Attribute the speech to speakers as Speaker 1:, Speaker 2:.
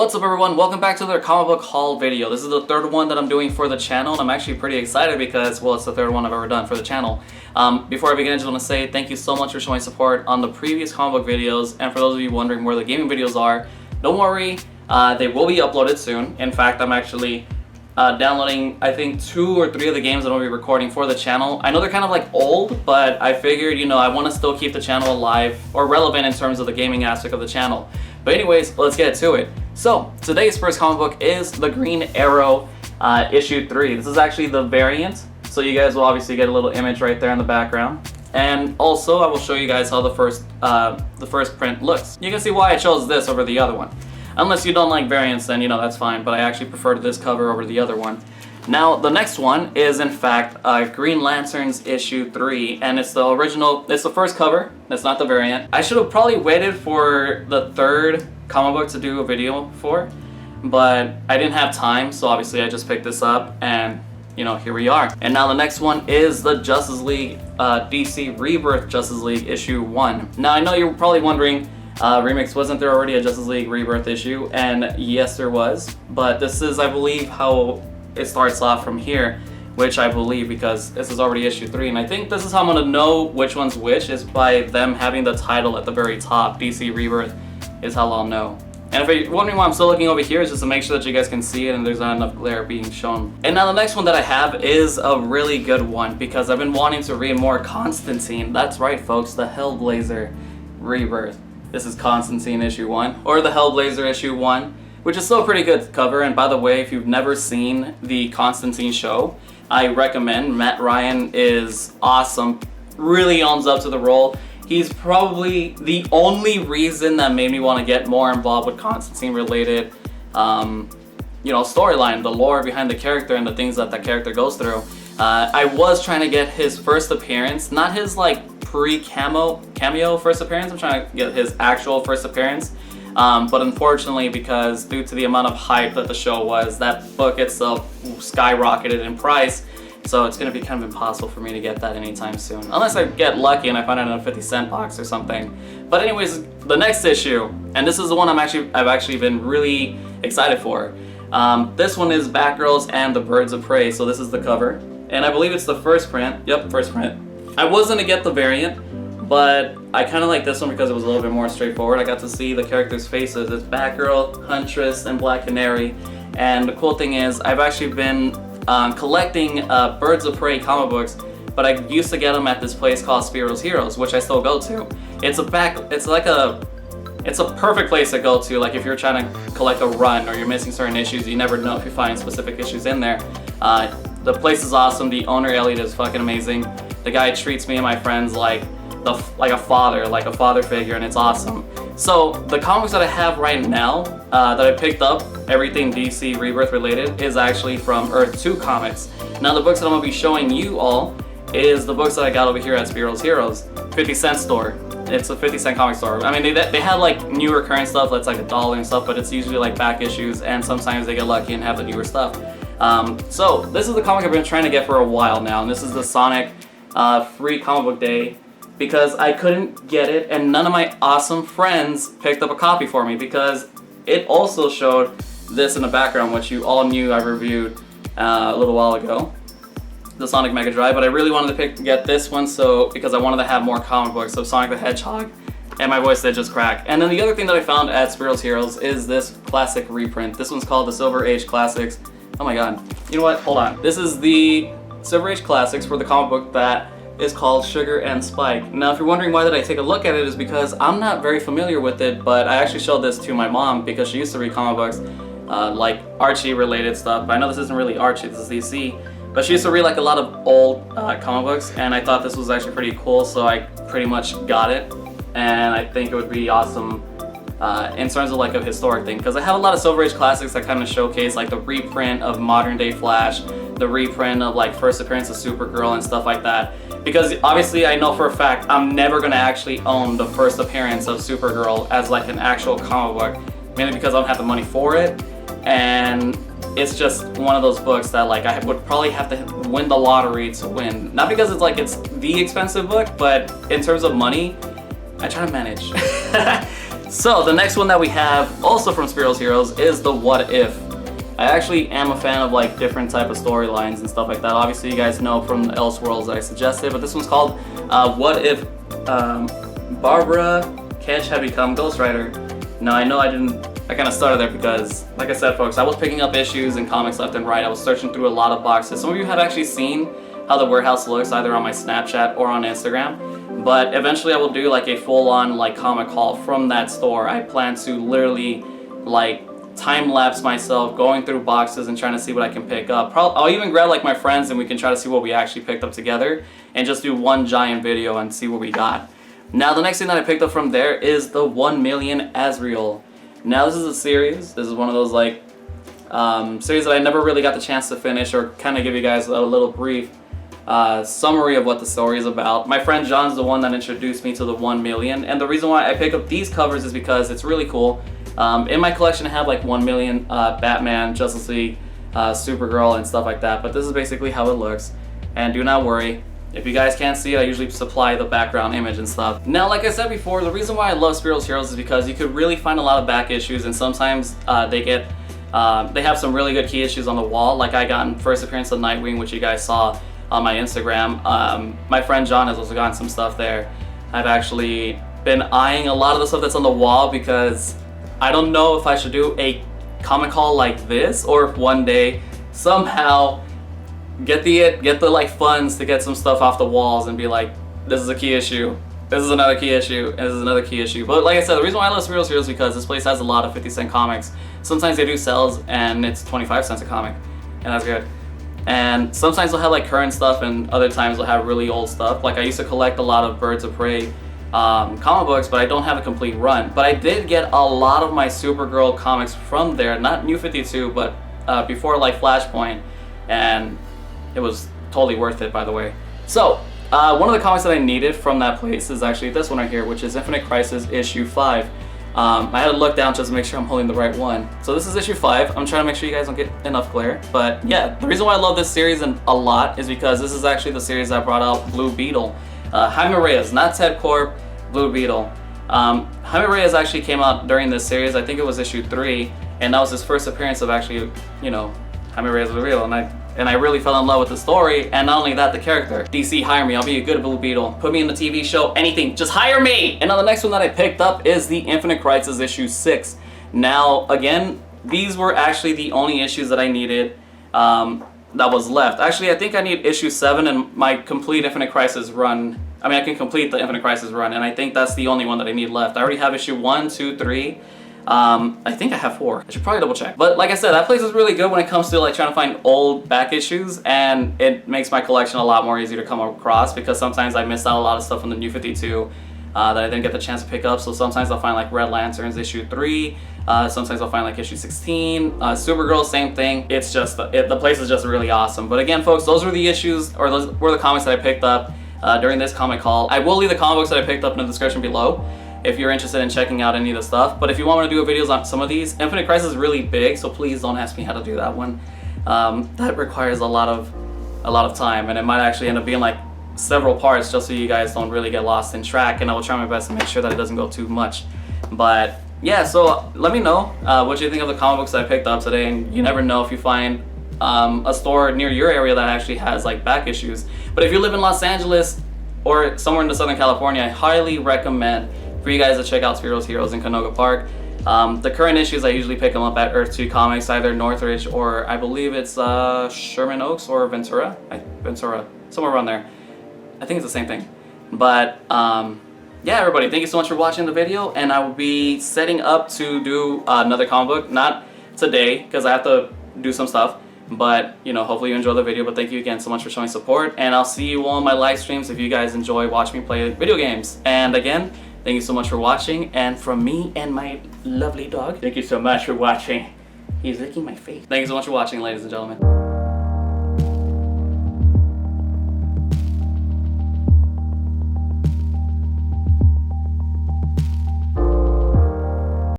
Speaker 1: What's up everyone, welcome back to another comic book haul video. This is the third one that I'm doing for the channel, and I'm actually pretty excited because, well, it's the third one I've ever done for the channel. Before I begin, I just want to say thank you so much for showing support on the previous comic book videos, and for those of you wondering where the gaming videos are, don't worry, they will be uploaded soon. In fact, I'm actually downloading, I think, 2 or 3 of the games that I'll be recording for the channel. I know they're kind of like old, but I figured, you know, I want to still keep the channel alive or relevant in terms of the gaming aspect of the channel. But anyways, let's get to it. So, today's first comic book is the Green Arrow issue 3. This is actually the variant, so you guys will obviously get a little image right there in the background. And also, I will show you guys how the first print looks. You can see why I chose this over the other one. Unless you don't like variants, then, you know, that's fine, but I actually preferred this cover over the other one. Now, the next one is, in fact, Green Lantern's issue 3, and it's the original, it's the first cover, it's not the variant. I should have probably waited for the third comic book to do a video for, but I didn't have time, so obviously I just picked this up, and, you know, here we are. And now the next one is the Justice League, DC Rebirth Justice League issue 1. Now, I know you're probably wondering, Remix, wasn't there already a Justice League Rebirth issue? And yes, there was, but this is, I believe, how it starts off from here, which I believe, because this is already issue 3, and I think this is how I'm gonna know which one's which, is by them having the title at the very top. DC Rebirth is how I'll know. And if you're wondering why I'm still looking over here, it's just to make sure that you guys can see it and there's not enough glare being shown. And now the next one that I have is a really good one, because I've been wanting to read more Constantine. That's right, folks, the HellBlazer Rebirth. This is Constantine issue 1, or the HellBlazer issue 1, which is still a pretty good cover. And by the way, if you've never seen the Constantine show, I recommend. Matt Ryan is awesome, really owns up to the role. He's probably the only reason that made me want to get more involved with Constantine related, you know, storyline, the lore behind the character and the things that character goes through. I was trying to get his first appearance, not his like cameo first appearance. I'm trying to get his actual first appearance. But unfortunately, because due to the amount of hype that the show was, that book itself skyrocketed in price, so it's going to be kind of impossible for me to get that anytime soon. Unless I get lucky and I find it in a 50-cent box or something. But anyways, the next issue, and this is the one I've actually been really excited for. This one is Batgirl's and the Birds of Prey, so this is the cover. And I believe it's the first print. Yep, first print. I was going to get the variant, but I kind of like this one because it was a little bit more straightforward. I got to see the characters' faces. It's Batgirl, Huntress, and Black Canary. And the cool thing is, I've actually been collecting Birds of Prey comic books, but I used to get them at this place called Spiral's Heroes, which I still go to. It's a perfect place to go to, like if you're trying to collect a run or you're missing certain issues. You never know if you find specific issues in there. The place is awesome. The owner, Elliot, is fucking amazing. The guy treats me and my friends like a father figure, and it's awesome. So the comics that I have right now that I picked up, everything DC Rebirth related, is actually from Earth 2 Comics. Now the books that I'm going to be showing you all is the books that I got over here at Spiral's Heroes, 50-cent store. It's a 50-cent comic store. I mean, they have like newer current stuff that's like $1 and stuff, but it's usually like back issues, and sometimes they get lucky and have the newer stuff. So this is the comic I've been trying to get for a while now, and this is the Sonic free comic book day, because I couldn't get it and none of my awesome friends picked up a copy for me, because it also showed this in the background, which you all knew I reviewed a little while ago, the Sonic Mega Drive. But I really wanted to get this one, so because I wanted to have more comic books of Sonic the Hedgehog, and my voice did just crack. And then the other thing that I found at Spiral's Heroes is this classic reprint. This one's called the Silver Age Classics. Oh my god. You know what? Hold on. This is the Silver Age Classics for the comic book that is called Sugar and Spike. Now, if you're wondering why did I take a look at it, is because I'm not very familiar with it, but I actually showed this to my mom because she used to read comic books, like Archie related stuff. I know this isn't really Archie, this is DC, but she used to read like a lot of old comic books, and I thought this was actually pretty cool, so I pretty much got it, and I think it would be awesome in terms of like a historic thing, because I have a lot of Silver Age Classics that kind of showcase like the reprint of modern day Flash, the reprint of like first appearance of Supergirl and stuff like that. Because obviously I know for a fact I'm never gonna actually own the first appearance of Supergirl as like an actual comic book, mainly because I don't have the money for it, and it's just one of those books that like I would probably have to win the lottery to win. Not because it's the expensive book, but in terms of money, I try to manage. So the next one that we have, also from Spirals Heroes, is the What If. I actually am a fan of like different type of storylines and stuff like that. Obviously you guys know from the Elseworlds that I suggested, but this one's called What If Barbara Ketch had become Ghost Rider. Now I know I kind of started there because, like I said folks, I was picking up issues and comics left and right. I was searching through a lot of boxes. Some of you have actually seen how the warehouse looks either on my Snapchat or on Instagram. But eventually I will do like a full-on like comic haul from that store. I plan to literally like time-lapse myself going through boxes and trying to see what I can pick up. I'll even grab like my friends and we can try to see what we actually picked up together and just do one giant video and see what we got. Now the next thing that I picked up from there is the 1 Million Azrael. Now this is a series. This is one of those like series that I never really got the chance to finish or kind of give you guys a little brief summary of what the story is about. My friend John's the one that introduced me to the 1 Million, and the reason why I pick up these covers is because it's really cool. In my collection I have like 1 Million Batman, Justice League, Supergirl and stuff like that, but this is basically how it looks. And do not worry, if you guys can't see it, I usually supply the background image and stuff. Now like I said before, the reason why I love Spirals Heroes is because you could really find a lot of back issues, and sometimes they have some really good key issues on the wall. Like I got in first appearance of Nightwing, which you guys saw on my Instagram. My friend John has also gotten some stuff there. I've actually been eyeing a lot of the stuff that's on the wall because I don't know if I should do a comic haul like this or if one day somehow get the like funds to get some stuff off the walls and be like, this is a key issue, this is another key issue, and this is another key issue. But like I said, the reason why I love Spirals Heroes is because this place has a lot of 50-cent comics. Sometimes they do sales and it's 25 cents a comic, and that's good. And sometimes they'll have like current stuff and other times they'll have really old stuff. Like I used to collect a lot of Birds of Prey comic books, but I don't have a complete run. But I did get a lot of my Supergirl comics from there, not New 52, but before like Flashpoint, and it was totally worth it, by the way. So one of the comics that I needed from that place is actually this one right here, which is Infinite Crisis issue 5. I had to look down just to make sure I'm holding the right one. So this is issue 5. I'm trying to make sure you guys don't get enough glare. But yeah, the reason why I love this series a lot is because this is actually the series that brought out Blue Beetle. Jaime Reyes, not Ted Corp, Blue Beetle. Jaime Reyes actually came out during this series. I think it was issue 3, and that was his first appearance of actually, you know, Jaime Reyes Blue Beetle. And I really fell in love with the story, and not only that, the character. DC, hire me, I'll be a good Blue Beetle. Put me in the TV show, anything, just hire me! And now the next one that I picked up is the Infinite Crisis issue 6. Now, again, these were actually the only issues that I needed that was left. Actually, I think I need issue 7 and my complete Infinite Crisis run. I mean, I can complete the Infinite Crisis run, and I think that's the only one that I need left. I already have issue 1, 2, 3. I think I have 4. I should probably double check. But like I said, that place is really good when it comes to like trying to find old back issues, and it makes my collection a lot more easy to come across because sometimes I missed out a lot of stuff from the New 52 that I didn't get the chance to pick up. So sometimes I'll find like Red Lanterns issue 3, sometimes I'll find like issue 16, Supergirl, same thing. It's just, the place is just really awesome. But again folks, those were the issues, or those were the comics that I picked up during this comic haul. I will leave the comic books that I picked up in the description below if you're interested in checking out any of the stuff. But if you want me to do videos on some of these, Infinite Crisis is really big, so please don't ask me how to do that one. That requires a lot of time, and it might actually end up being like several parts just so you guys don't really get lost in track, and I will try my best to make sure that it doesn't go too much. But yeah, so let me know what you think of the comic books that I picked up today, and you never know if you find a store near your area that actually has like back issues. But if you live in Los Angeles or somewhere in the Southern California, I highly recommend for you guys to check out Spirals Heroes in Canoga Park. The current issues, I usually pick them up at Earth 2 Comics, either Northridge or I believe it's Sherman Oaks or Ventura, somewhere around there. I think it's the same thing. But yeah, everybody, thank you so much for watching the video, and I will be setting up to do another comic book, not today because I have to do some stuff, but you know, hopefully you enjoy the video. But thank you again so much for showing support, and I'll see you on my live streams if you guys enjoy watching me play video games. And again, thank you so much for watching, and from me and my lovely dog, thank you so much for watching. He's licking my face. Thank you so much for watching, ladies and gentlemen.